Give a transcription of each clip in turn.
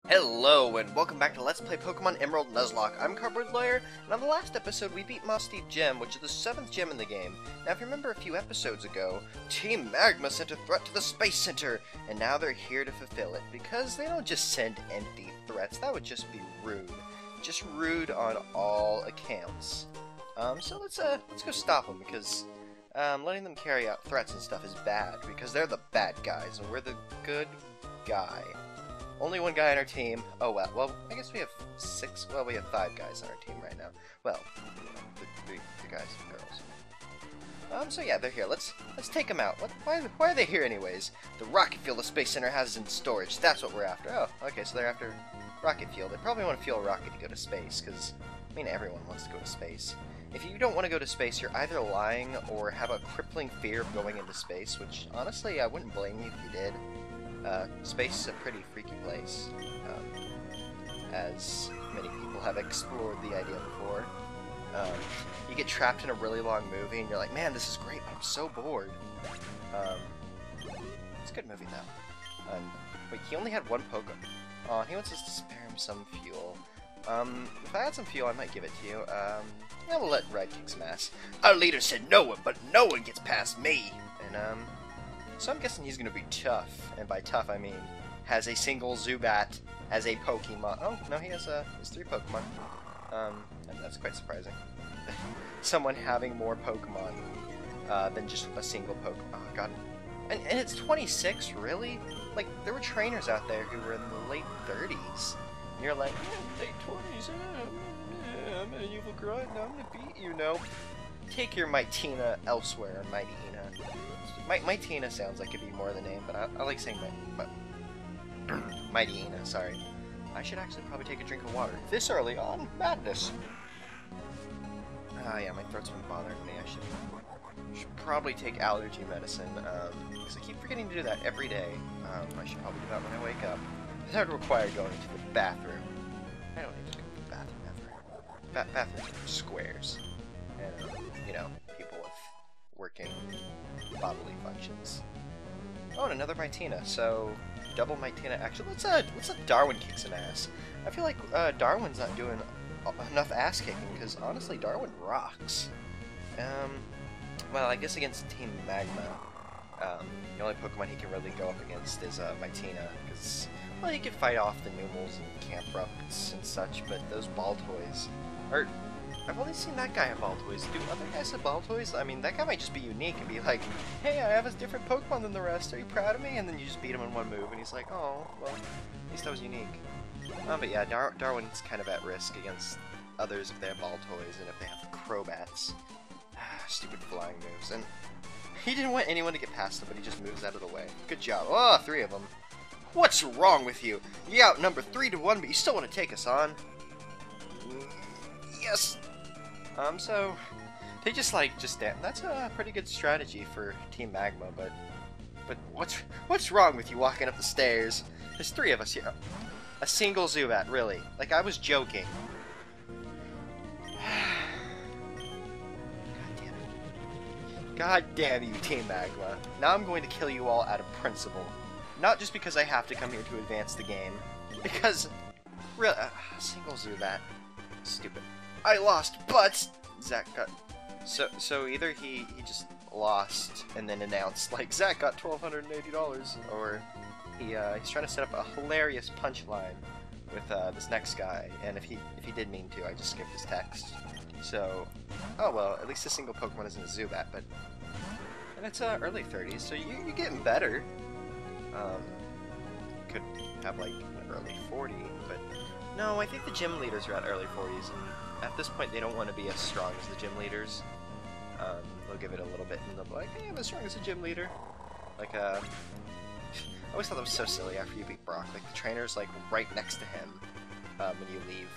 Hello, and welcome back to Let's Play Pokemon Emerald Nuzlocke. I'm Cardboard Lawyer, and on the last episode we beat Moss Deep Gem, which is the 7th gem in the game. Now if you remember a few episodes ago, Team Magma sent a threat to the Space Center, and now they're here to fulfill it, because they don't just send empty threats. That would just be rude. Just rude on all accounts. So let's go stop them, because letting them carry out threats and stuff is bad, because they're the bad guys, and we're the good guy. Only one guy on our team. Oh well. Well, I guess we have 6. Well, we have 5 guys on our team right now. Well, the guys and girls. So yeah, they're here. Let's take them out. Why are they here anyways? The rocket fuel the Space Center has in storage. That's what we're after. Oh, okay. So they're after rocket fuel. They probably want to fuel a rocket to go to space, because I mean everyone wants to go to space. If you don't want to go to space, you're either lying or have a crippling fear of going into space. Which honestly, I wouldn't blame you if you did. Space is a pretty freaky place, as many people have explored the idea before. You get trapped in a really long movie and you're like, man, this is great, but I'm so bored. It's a good movie though. Wait, he only had one Pokemon. Oh, he wants us to spare him some fuel. If I had some fuel, I might give it to you. Yeah, we'll let Red kick some ass. Our leader said no one, but no one gets past me! And, so I'm guessing he's gonna be tough, and by tough I mean has a single Zubat as a Pokemon. Oh no, he has 3 Pokemon. And that's quite surprising. Someone having more Pokemon than just a single Pokemon. Oh god, and it's 26, really? Like there were trainers out there who were in the late 30s. And you're like, late 20s. I'm an evil grunt. I'm gonna beat you. No, take your Mightyena elsewhere, Mightyena. Mightyena sounds like it'd be more the name, but I like saying Mightyena, sorry. I should actually probably take a drink of water. This early on? Madness! Ah, yeah, my throat's been bothering me. I should probably take allergy medicine, because I keep forgetting to do that every day. I should probably do that when I wake up. That would require going to the bathroom. I don't need to go to the bathroom ever. Bathrooms are for squares. And, you know, people with working bodily functions. Oh, and another Mightyena, so double Mightyena. Actually, let's let Darwin kick some ass. I feel like Darwin's not doing enough ass kicking, because honestly, Darwin rocks. Well, I guess against Team Magma, the only Pokemon he can really go up against is Mightyena, because, well, he can fight off the Numels and Camprups and such, but those ball toys are... I've only seen that guy have ball toys. Do other guys have ball toys? I mean, that guy might just be unique and be like, hey, I have a different Pokemon than the rest. Are you proud of me? And then you just beat him in one move, and he's like, oh, well, at least I was unique. But yeah, Darwin's kind of at risk against others if they have ball toys and if they have Crobats. Stupid flying moves. And he didn't want anyone to get past him, but he just moves out of the way. Good job. Oh, 3 of them. What's wrong with you? You outnumber 3 to 1, but you still want to take us on? Yes! So, they just that's a pretty good strategy for Team Magma, but what's wrong with you walking up the stairs? There's 3 of us here. A single Zubat, really. Like, I was joking. God damn it. God damn you, Team Magma. Now I'm going to kill you all out of principle. Not just because I have to come here to advance the game. Because, really, single Zubat. Stupid. I lost, but Zach got... So either he just lost and then announced, like, Zach got $1,280, or he's trying to set up a hilarious punchline with this next guy, and if he did mean to, I just skipped his text. So, oh well, at least a single Pokemon isn't a Zubat, but... And it's early 30s, so you're getting better. Could have, like, an early 40, but... No, I think the gym leaders are at early 40s, and at this point they don't want to be as strong as the gym leaders. They'll give it a little bit and they'll be like, hey, I'm as strong as a gym leader. Like, I always thought that was so silly after you beat Brock. Like, the trainer's, like, right next to him when you leave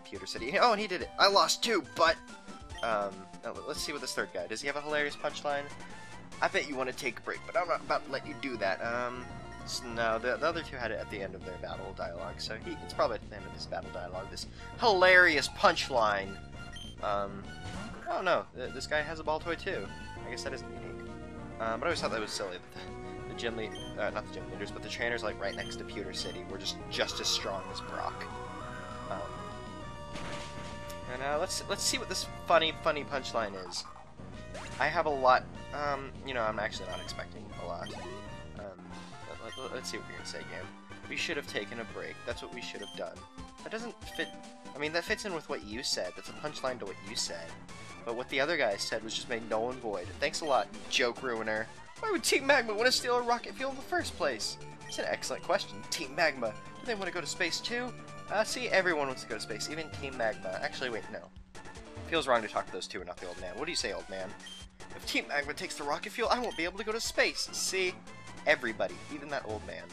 Pewter City. Oh, and he did it! I lost too, but... let's see what this 3rd guy... Does he have a hilarious punchline? I bet you want to take a break, but I'm not about to let you do that. No, the other 2 had it at the end of their battle dialogue, so it's probably at the end of this battle dialogue, this hilarious punchline. Oh no, this guy has a ball toy too. I guess that isn't unique. But I always thought that was silly, that the the gym lead, not the gym leaders, but the trainers like right next to Pewter City were just as strong as Brock. And let's see what this funny punchline is. I have a lot. You know, I'm actually not expecting a lot. Let's see what you're gonna say, game. We should have taken a break. That's what we should have done. That doesn't fit. I mean, that fits in with what you said. That's a punchline to what you said. But what the other guy said was just made null and void. Thanks a lot, joke ruiner. Why would Team Magma want to steal a rocket fuel in the first place? It's an excellent question. Team Magma, do they want to go to space too? See, everyone wants to go to space, even Team Magma. Actually, wait, no. Feels wrong to talk to those two and not the old man. What do you say, old man? If Team Magma takes the rocket fuel, I won't be able to go to space. See? Everybody, even that old man.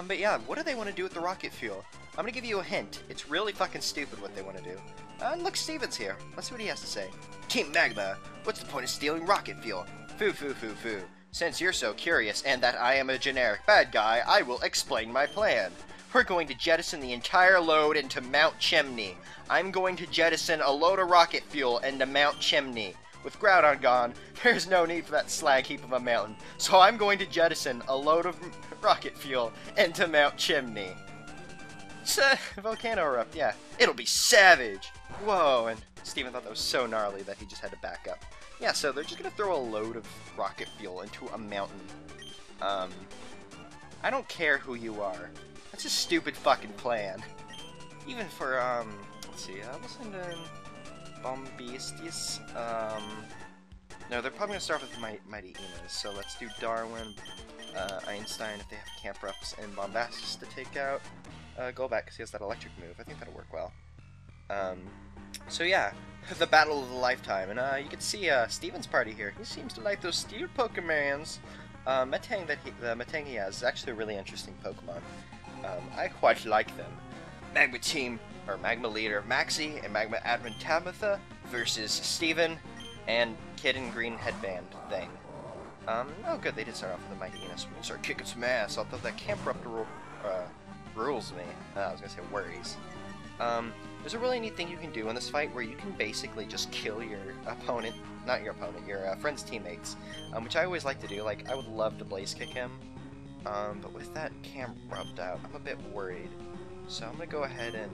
But yeah, what do they want to do with the rocket fuel? I'm gonna give you a hint. It's really fucking stupid what they want to do. Look, Steven's here. Let's see what he has to say. Team Magma, what's the point of stealing rocket fuel? Foo. Since you're so curious and that I am a generic bad guy, I will explain my plan. We're going to jettison the entire load into Mount Chimney. I'm going to jettison a load of rocket fuel into Mount Chimney. With Groudon gone, there's no need for that slag heap of a mountain, so I'm going to jettison a load of rocket fuel into Mount Chimney. Volcano erupt, yeah. It'll be savage! Whoa, and Steven thought that was so gnarly that he just had to back up. Yeah, so they're just gonna throw a load of rocket fuel into a mountain. I don't care who you are. That's a stupid fucking plan. Even for, let's see, listen to Bombastis. No, they're probably gonna start with Mighty Enos, so let's do Darwin, Einstein if they have camp reps, and Bombastis to take out Golbat because he has that electric move. I think that'll work well. So yeah, the battle of the lifetime, and you can see Steven's party here. He seems to like those steel Pokemons. Metang the Metang he has is actually a really interesting Pokemon. I quite like them. Magma team, or Magma leader Maxie and Magma admin Tabitha versus Steven and Kid in Green Headband thing. Oh good, they did start off with a Mighty Enos. We're gonna start kicking some ass, although that Camp Ruptor rules me. I was gonna say worries. There's a really neat thing you can do in this fight where you can basically just kill your opponent, not your opponent, your friend's teammates, which I always like to do. Like, I would love to Blaze Kick him, but with that Camp rubbed out, I'm a bit worried. So I'm gonna go ahead and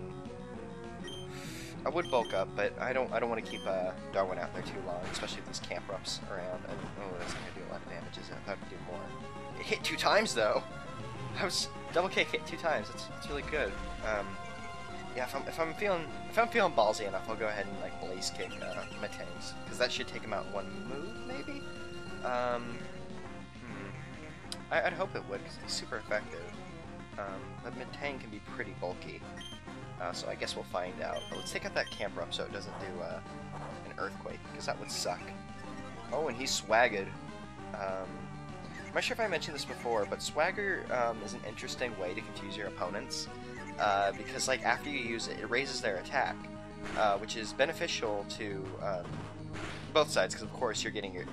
I would bulk up, but I don't want to keep Darwin out there too long, especially if these Camp Rups around. And oh, that's not gonna do a lot of damage, is it? I thought it'd do more. It hit 2 times though. I was double kick hit 2 times. That's really good. Yeah, if I'm feeling ballsy enough, I'll go ahead and like Blaze Kick Metangs, because that should take him out 1 move, maybe. I'd hope it would, because he's super effective. But Metang can be pretty bulky, so I guess we'll find out. But let's take out that Camp Rup so it doesn't do an Earthquake, because that would suck. Oh, and he's Swagged. I'm not sure if I mentioned this before, but Swagger is an interesting way to confuse your opponents. Because like after you use it, it raises their attack, which is beneficial to both sides, because of course you're getting your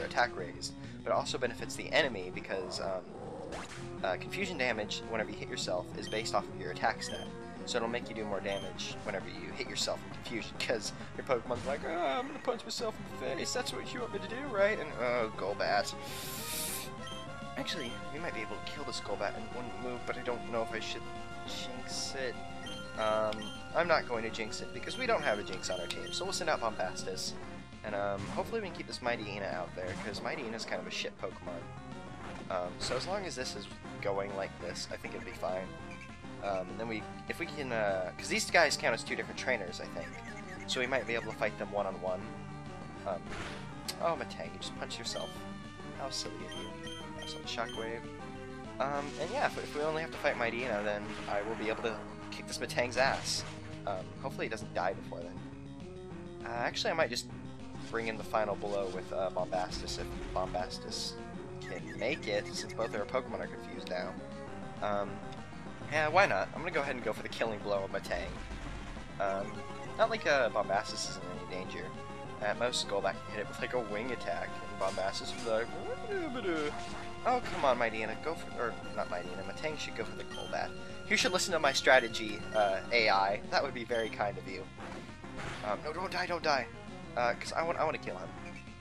attack raised, but it also benefits the enemy because confusion damage whenever you hit yourself is based off of your attack stat, so it'll make you do more damage whenever you hit yourself in confusion, because your Pokemon's like, oh, I'm gonna punch myself in the face, that's what you want me to do, right? And oh, Golbat. Actually, we might be able to kill this Golbat in 1 move, but I don't know if I should jinx it. I'm not going to jinx it because we don't have a jinx on our team, so we'll send out Bombastis, and hopefully we can keep this Mighty Ina out there, because Mighty Ina's kind of a shit Pokemon. So as long as this is going like this, I think it'll be fine. And then if we can, because these guys count as 2 different trainers, I think, so we might be able to fight them one-on-one. Oh, Metang, you just punched yourself. How silly of you. So Shockwave. And yeah, if we only have to fight Mighty Ina, then I will be able to kick this Metang's ass. Hopefully he doesn't die before then. Actually, I might just bring in the final blow with Bombastis if Bombastis can make it, since both our Pokemon are confused now. Yeah, why not? I'm gonna go ahead and go for the killing blow of Metang. Not like Bombastis isn't in any danger. At most, Golbat can hit it with like a wing attack, and Bombastis will be like, oh, come on, Mighty Ina, go for, or not Mighty Ina, Metang should go for the Golbat. You should listen to my strategy, AI. That would be very kind of you. No, don't die, because I want to kill him.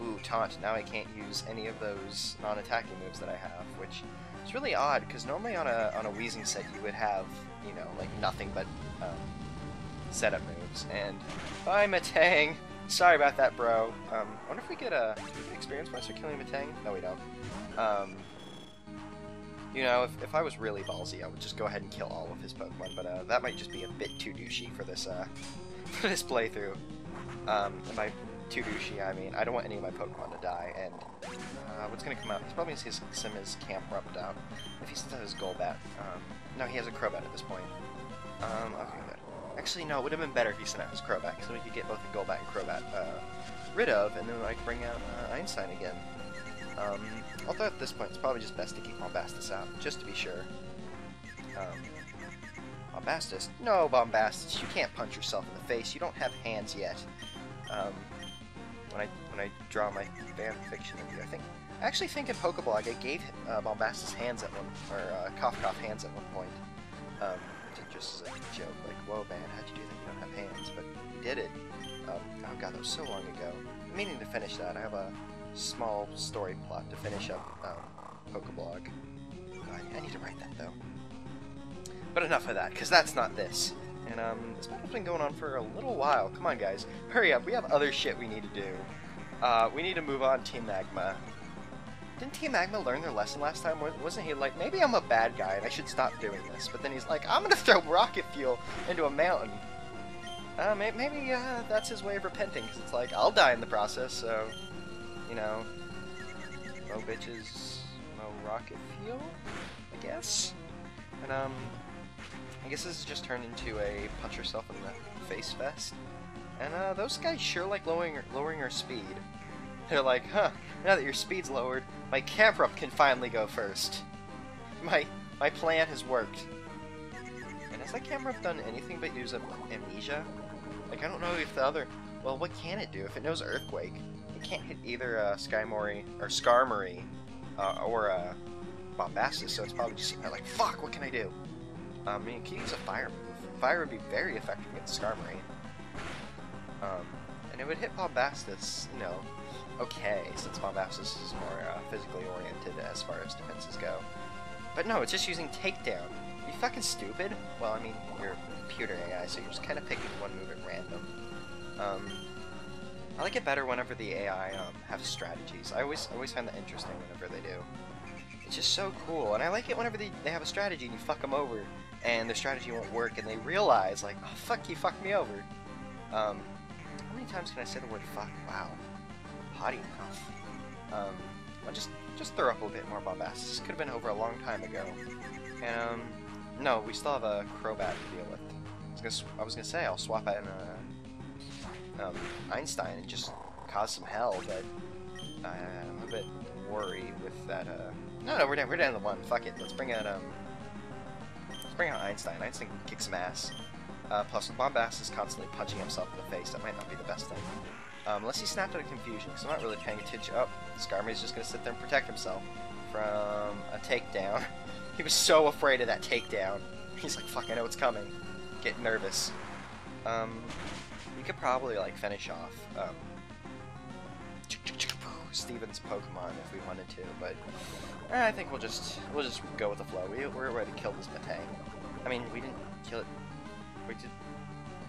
Ooh, taunt. Now I can't use any of those non-attacking moves that I have, which is really odd, because normally on a Wheezing set you would have, you know, like nothing but setup moves. And bye, Matang! Sorry about that, bro. I wonder if we get experience points for killing Matang? No, we don't. You know, if I was really ballsy, I would just go ahead and kill all of his Pokemon, but that might just be a bit too douchey for this for this playthrough. And by too douchey, I mean I don't want any of my Pokemon to die. And what's gonna come out? He's probably gonna see some of his camp rubbed out. If he still has his Golbat, no, he has a Crobat at this point. Okay, good. Actually, no, it would have been better if he sent out his Crobat, because then we could get both the Golbat and Crobat rid of, and then I could bring out Einstein again. Although at this point, it's probably just best to keep Bombastus out, just to be sure. Bombastus? No, Bombastus, you can't punch yourself in the face. You don't have hands yet. When I draw my fan fiction of you, I actually think in Pokeblog I gave Bombastus hands at one, or Cough Cough hands at one point. Just as a joke, like, whoa man, how'd you do that? You don't have hands, but you did it. Oh god, that was so long ago. I'm meaning to finish that. I have a small story plot to finish up Pokeblog. I need to write that though. But enough of that, because that's not this. And this battle's been going on for a little while. Come on guys, hurry up, we have other shit we need to do. We need to move on Team Magma. Didn't Team Magma learn their lesson last time? Wasn't he like, maybe I'm a bad guy and I should stop doing this? But then he's like, I'm gonna throw rocket fuel into a mountain. Maybe that's his way of repenting, because it's like, I'll die in the process, so, you know, no bitches, no rocket fuel, I guess? And, I guess this has just turned into a punch yourself in the face fest. And, those guys sure like lowering our speed. They're like, huh, now that your speed's lowered, my camp up can finally go first. My plan has worked. And has that camp up done anything but use amnesia? Like, I don't know if the other... Well, what can it do? If it knows Earthquake, it can't hit either Skarmory, or Bombastus, so it's probably just sitting there like, fuck, what can I do? I mean, it can use a Fire move. Fire would be very effective against Skarmory. And it would hit Bombastus, you know, okay, since Bombastus is more physically oriented as far as defenses go. But no, it's just using Takedown. Are you fucking stupid? Well, I mean, you're a computer AI, so you're just kind of picking one move at random. I like it better whenever the AI have strategies. I always find that interesting whenever they do. It's just so cool, and I like it whenever they have a strategy and you fuck them over, and their strategy won't work, and they realize, like, oh fuck, you fucked me over. How many times can I say the word fuck? Wow. Potty mouth. I'll just throw up a bit more Bombastus. This could have been over a long time ago. And, no, we still have a Crobat to deal with. I was gonna say, I'll swap out in Einstein and just cause some hell, but I'm a bit worried with that, No, we're down to one. Fuck it. Let's bring out Einstein. Einstein can kick some ass. Plus, with Bombastus is constantly punching himself in the face, that might not be the best thing. Unless he snapped out of confusion, because I'm not really paying attention. Oh, Skarmory's just gonna sit there and protect himself from a takedown. He was so afraid of that takedown. He's like, fuck, I know it's coming. Getting nervous. We could probably, like, finish off, Steven's Pokemon if we wanted to, but I think we'll just go with the flow. We're ready to kill this Matang. I mean, we didn't kill it. Wait, did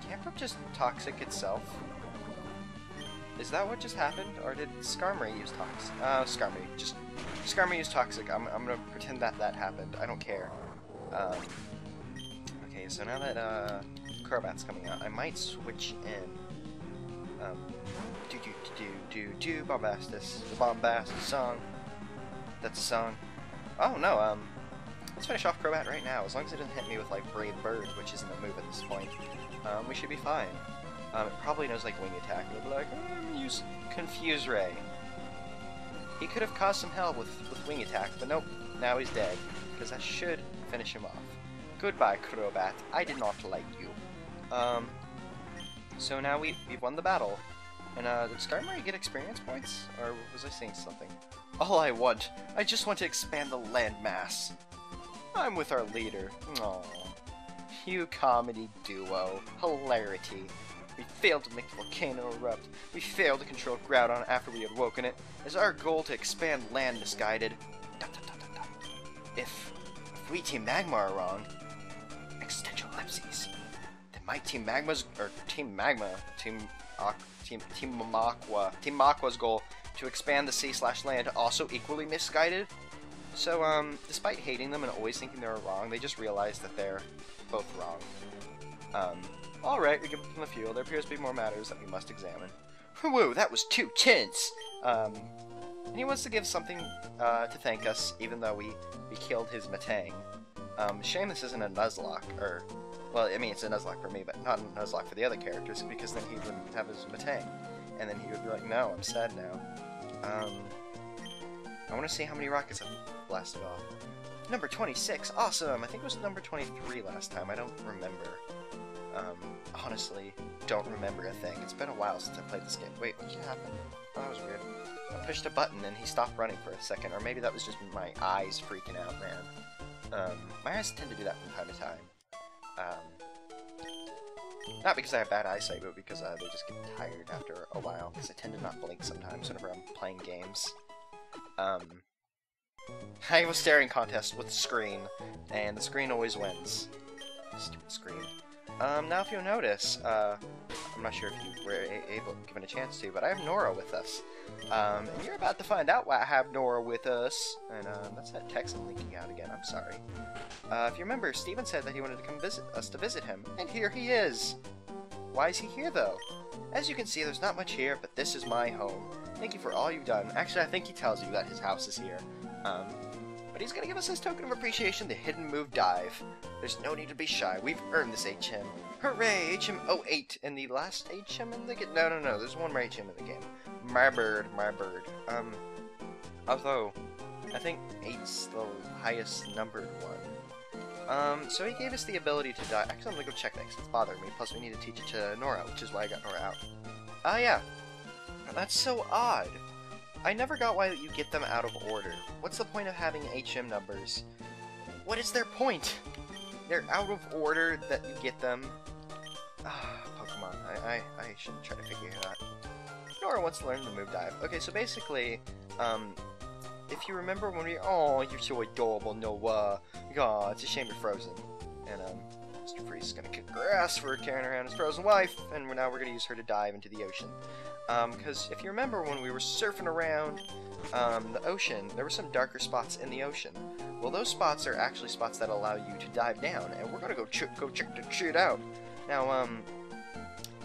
Camper just toxic itself? Is that what just happened, or did Skarmory use toxic? Skarmory used toxic. I'm gonna pretend that happened. I don't care. Okay, so now that Crobat's coming out, I might switch in. Bombastus, the Bombastus song. That's a song. Oh no, let's finish off Crobat right now. As long as it doesn't hit me with like Brave Bird, which isn't a move at this point, we should be fine. It probably knows like Wing Attack. It'll be like, use Confuse Ray. He could have caused some hell with Wing Attack, but nope. Now he's dead, because that should finish him off. Goodbye, Crobat. I did not like you. So now we've won the battle. And did Skarmory get experience points? Or was I saying something? All I just want to expand the landmass. I'm with our leader. Aww. You comedy duo. Hilarity. We failed to make the volcano erupt. We failed to control Groudon after we had woken it. Is our goal to expand land misguided? Dot, dot, dot, dot, dot. If we Team Magma are wrong, existential ellipses, then my Team Magma's, or Team Magma, Team Maguaqa's goal to expand the sea/land also equally misguided. So, despite hating them and always thinking they were wrong, they just realized that they're both wrong. Alright, we give them the fuel. There appears to be more matters that we must examine. Whoa, that was too tense! And he wants to give something to thank us, even though we killed his Metang. Shame this isn't a Nuzlocke, or... Well, I mean, it's a Nuzlocke for me, but not a Nuzlocke for the other characters, because then he wouldn't have his Metang. And then he would be like, no, I'm sad now. I want to see how many rockets I've blasted off. Number 26, awesome! I think it was number 23 last time, I don't remember. Honestly, don't remember a thing. It's been a while since I played this game. Wait, what just happened? Oh, that was weird. I pushed a button and he stopped running for a second, or maybe that was just my eyes freaking out, man. My eyes tend to do that from time to time. Not because I have bad eyesight, but because they just get tired after a while, because I tend to not blink sometimes whenever I'm playing games. I have a staring contest with the screen, and the screen always wins. Stupid screen. Now if you'll notice, I'm not sure if you were given a chance to, but I have Nora with us. And you're about to find out why I have Nora with us. And that's that Texan leaking out again, I'm sorry. If you remember, Steven said that he wanted to come visit him, and here he is! Why is he here, though? As you can see, there's not much here, but this is my home. Thank you for all you've done. Actually, I think he tells you that his house is here. But he's gonna give us his token of appreciation, the hidden move dive. There's no need to be shy. We've earned this HM. Hooray! HM 08 and the last HM in the game. No, there's one more HM in the game. My bird. Although I think 8's the highest numbered one. So he gave us the ability to dive. Actually, I'm gonna go check that because it's bothering me. Plus, we need to teach it to Nora, which is why I got Nora out. Yeah. That's so odd. I never got why you get them out of order. What's the point of having HM numbers? What is their point? They're out of order that you get them. Pokemon. I shouldn't try to figure it out. Nora wants to learn the move dive. Okay, so basically, if you remember when we... Oh, you're so adorable, Noah. God, it's a shame you're frozen. And, Mr. Freeze is gonna kick her ass for carrying around his frozen wife, and now we're gonna use her to dive into the ocean. Because if you remember when we were surfing around the ocean, there were some darker spots in the ocean. Well, those spots are actually spots that allow you to dive down, and we're gonna go check that shit out. Now,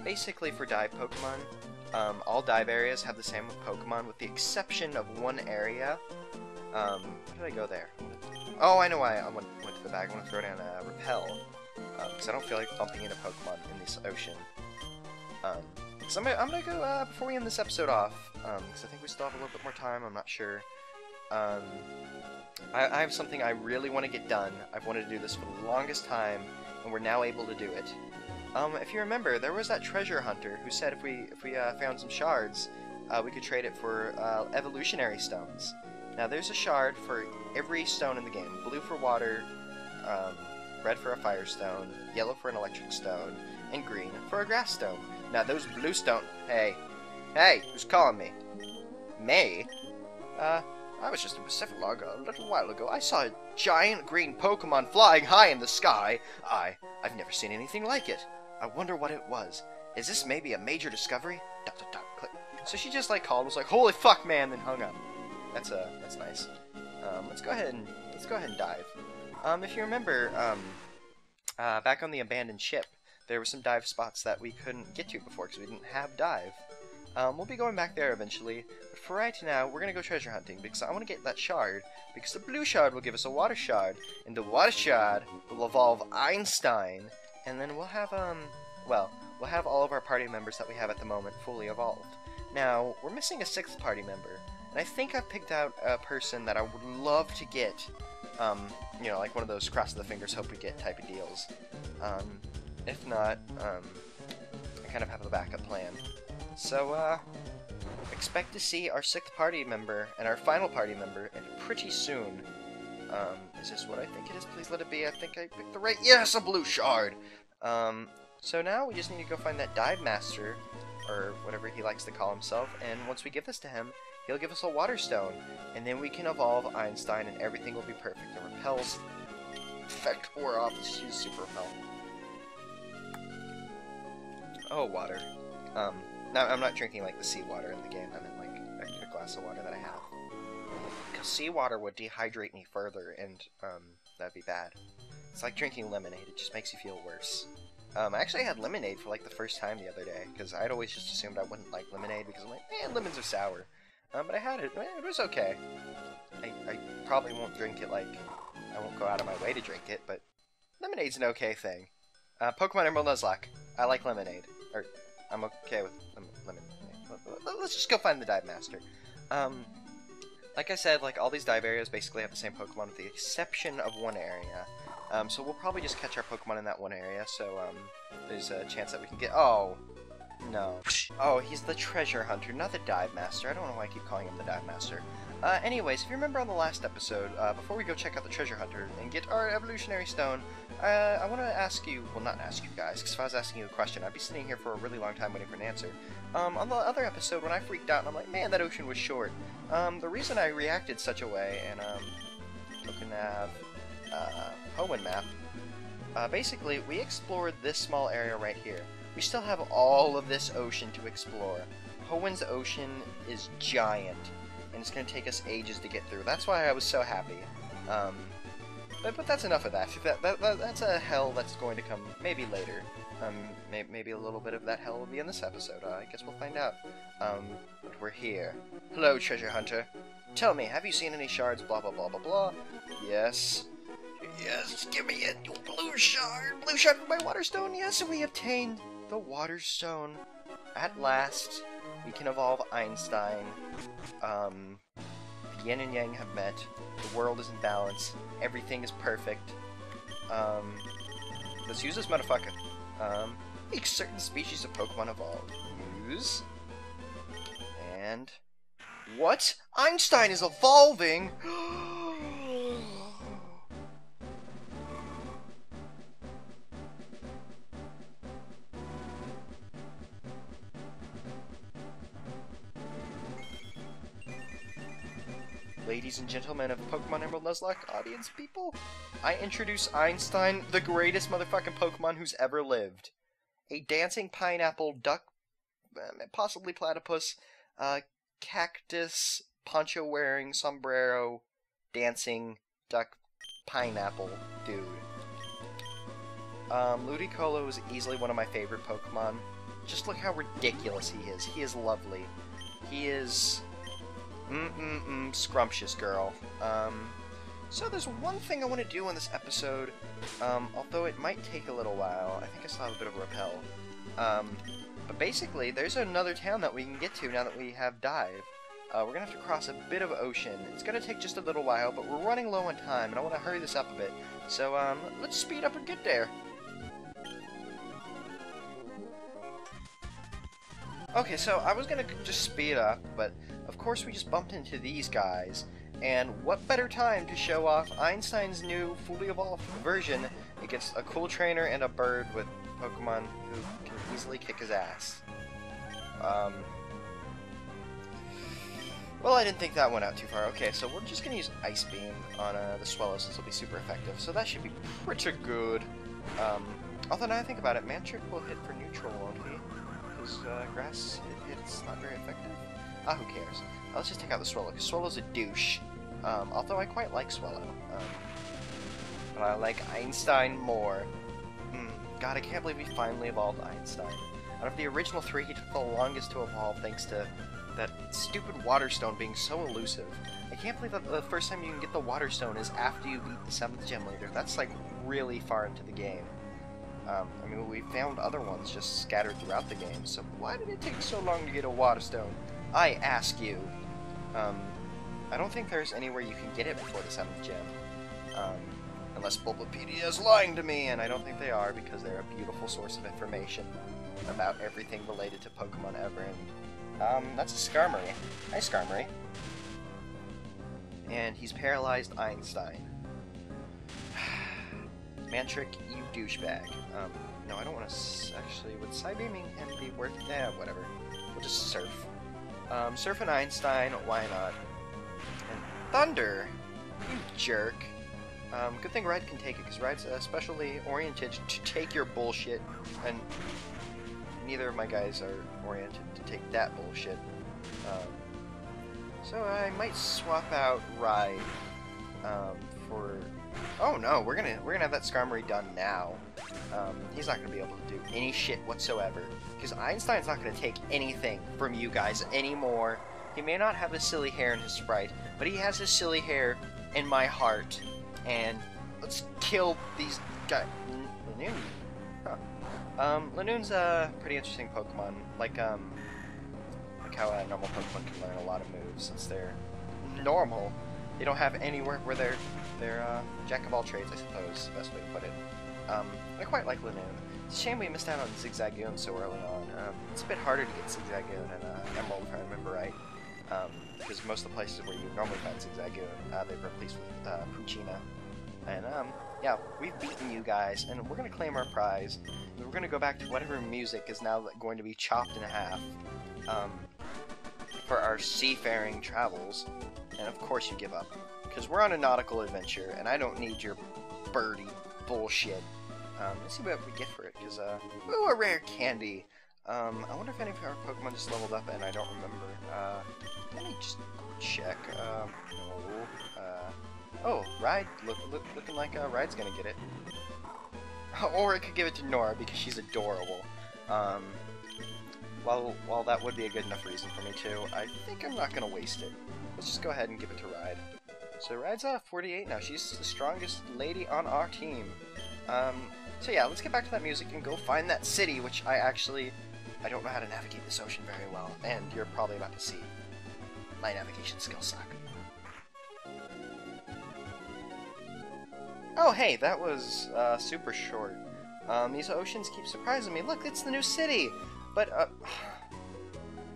basically for dive Pokemon, all dive areas have the same Pokemon, with the exception of one area. Why did I go there? Oh, I know why I went to the bag. I want to throw down a Repel, because I don't feel like bumping into Pokemon in this ocean. So I'm gonna go, before we end this episode off, because I think we still have a little bit more time, I'm not sure. I have something I really want to get done. I've wanted to do this for the longest time, and we're now able to do it. If you remember, there was that treasure hunter who said if we found some shards, we could trade it for evolutionary stones. Now there's a shard for every stone in the game. Blue for water, red for a fire stone, yellow for an electric stone, and green for a grass stone. Now those blue stone... Hey, who's calling me? May? I was just in Pacific a little while ago. I saw a giant green Pokemon flying high in the sky. I've never seen anything like it. I wonder what it was. Is this maybe a major discovery? ... Click. So she just like called, was like, "Holy fuck, man!" then hung up. That's nice. Let's go ahead and dive. If you remember, back on the abandoned ship, there were some dive spots that we couldn't get to before because we didn't have dive. We'll be going back there eventually, but for right now, we're gonna go treasure hunting because I want to get that shard, because the blue shard will give us a water shard, and the water shard will evolve Einstein, and then we'll have, we'll have all of our party members that we have at the moment fully evolved. Now, we're missing a 6th party member, and I think I've picked out a person that I would love to get, you know, like one of those cross the fingers hope we get type of deals. If not, I kind of have a backup plan. So, expect to see our 6th party member and our final party member pretty soon. Is this what I think it is? Please let it be. I think I picked the right... Yes, a blue shard! So now we just need to go find that dive master, or whatever he likes to call himself, and once we give this to him, he'll give us a water stone, and then we can evolve Einstein and everything will be perfect. It repels effect wore off. Let's use super repel. Oh, water. Now I'm not drinking like the seawater in the game. I meant like a glass of water that I have. Because seawater would dehydrate me further, and that'd be bad. It's like drinking lemonade. It just makes you feel worse. I actually had lemonade for like the first time the other day, because I'd always just assumed I wouldn't like lemonade because I'm like, man, lemons are sour. But I had it. It was okay. I probably won't drink it like, I won't go out of my way to drink it, but lemonade's an okay thing. Pokemon Emerald Nuzlocke. I like lemonade. Or, I'm okay with lemonade. Let's just go find the Dive Master. Like I said, like all these dive areas basically have the same Pokemon with the exception of one area. So we'll probably just catch our Pokemon in that one area, so there's a chance that we can get... Oh, no. Oh, he's the Treasure Hunter, not the Dive Master. I don't know why I keep calling him the Dive Master. Anyways, if you remember on the last episode, before we go check out the Treasure Hunter and get our Evolutionary Stone, I want to ask you... Well, not ask you guys, because if I was asking you a question, I'd be sitting here for a really long time waiting for an answer. On the other episode, when I freaked out and I'm like, man, that ocean was short, the reason I reacted such a way, and, Tokenav... Hoenn map. Basically, we explored this small area right here. We still have all of this ocean to explore. Hoenn's ocean is giant, and it's going to take us ages to get through. That's why I was so happy. But that's enough of that. That's a hell that's going to come maybe later. Maybe a little bit of that hell will be in this episode. I guess we'll find out. But we're here. Hello, Treasure Hunter. Tell me, have you seen any shards? Blah, blah, blah, blah, blah. Yes. Yes, give me a blue shard! Blue shard for my water stone! Yes, we obtained the water stone. At last, we can evolve Einstein. The yin and yang have met. The world is in balance. Everything is perfect. Let's use this motherfucker. Make certain species of Pokemon evolve. Use. And... What? Einstein is evolving?! Ladies and gentlemen of Pokemon Emerald Nuzlocke audience people, I introduce Einstein, the greatest motherfucking Pokemon who's ever lived. A dancing pineapple, duck, possibly platypus, cactus, poncho-wearing, sombrero, dancing, duck, pineapple dude. Ludicolo is easily one of my favorite Pokemon. Just look how ridiculous he is. He is lovely. He is... scrumptious girl. So there's one thing I want to do in this episode, although it might take a little while. I think I still have a bit of repel. But basically, there's another town that we can get to now that we have Dive. We're gonna have to cross a bit of ocean. It's gonna take just a little while, but we're running low on time, and I want to hurry this up a bit. So, let's speed up and get there. Okay, so I was gonna just speed up, but of course we just bumped into these guys, and what better time to show off Einstein's new fully evolved version against a cool trainer and a bird with Pokemon who can easily kick his ass. Well, I didn't think that went out too far. Okay, so we're just gonna use Ice Beam on the Swellow since it'll be super effective, so that should be pretty good. Although now I think about it, Mantrick will hit for neutral, won't he? Because grass hits not very effective. Who cares? Let's just take out the Swellow, because Swellow's a douche. Although I quite like Swellow. But I like Einstein more. God, I can't believe we finally evolved Einstein. Out of the original three, he took the longest to evolve thanks to that stupid Water Stone being so elusive. I can't believe that the first time you can get the Water Stone is after you beat the 7th Gym Leader. That's like really far into the game. I mean, we found other ones just scattered throughout the game, so why did it take so long to get a Water Stone? I ask you. I don't think there's anywhere you can get it before the 7th Gym. Unless Bulbapedia is lying to me, and I don't think they are, because they're a beautiful source of information about everything related to Pokemon ever, and, that's a Skarmory. Hi, Skarmory. And he's paralyzed Einstein. Mantric, you douchebag. No, I don't want to actually, would Psybeaming him be worth it? Yeah, whatever. We'll just Surf. Surf and Einstein, why not? And Thunder, you jerk. Good thing Ride can take it, because Ride's specially oriented to take your bullshit, and neither of my guys are oriented to take that bullshit. So I might swap out Ride for... Oh no, we're gonna have that Skarmory done now. He's not gonna be able to do any shit whatsoever, because Einstein's not gonna take anything from you guys anymore. He may not have his silly hair in his sprite, but he has his silly hair in my heart. And let's kill these guys. Lanoon? Huh. Lanoon's a pretty interesting Pokemon. Like how a normal Pokemon can learn a lot of moves since they're normal. They don't have anywhere where they're jack of all trades, I suppose, is the best way to put it. I quite like Lanoon. It's a shame we missed out on Zigzagoon so early on. It's a bit harder to get Zigzagoon in Emerald, if I remember right. Because most of the places where you normally find Zigzagoon, they've replaced with Poochyena. And, yeah, we've beaten you guys, and we're going to claim our prize. And we're going to go back to whatever music is now going to be chopped in half for our seafaring travels. And of course you give up, because we're on a nautical adventure, and I don't need your birdie bullshit. Let's see what we get for it, because, ooh, a rare candy. I wonder if any of our Pokemon just leveled up, and I don't remember. Let me just check. No. Oh, Ride, looking like Ride's gonna get it. Or I could give it to Nora, because she's adorable. While that would be a good enough reason for me to, I think I'm not gonna waste it. Let's just go ahead and give it to Ride. So Ride's 48 now. She's the strongest lady on our team. So yeah, let's get back to that music and go find that city, which I don't know how to navigate this ocean very well, and you're probably about to see my navigation skills suck. Oh hey, that was super short. These oceans keep surprising me. Look, it's the new city! But,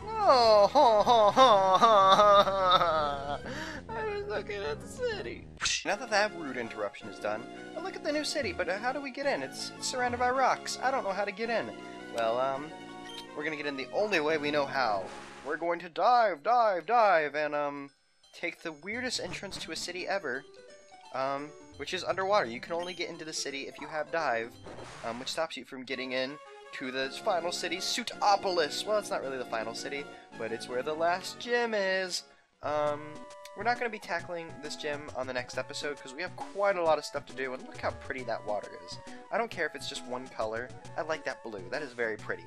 no! I was looking at the city. Now that rude interruption is done, look at the new city, but how do we get in? It's surrounded by rocks. I don't know how to get in. Well, we're gonna get in the only way we know how. We're going to dive, and, take the weirdest entrance to a city ever, which is underwater. You can only get into the city if you have dive, which stops you from getting in to the final city, Suitopolis. Well, it's not really the final city, but it's where the last gym is. We're not going to be tackling this gym on the next episode because we have quite a lot of stuff to do, and look how pretty that water is. I don't care if it's just one color. I like that blue. That is very pretty.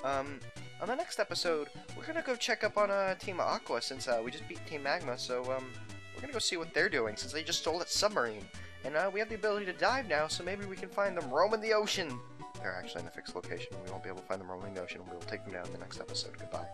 On the next episode, we're going to go check up on Team Aqua since we just beat Team Magma, so we're going to go see what they're doing since they just stole that submarine. And we have the ability to dive now, so maybe we can find them roaming the ocean. They're actually in a fixed location. We won't be able to find them roaming the ocean. We will take them down in the next episode. Goodbye.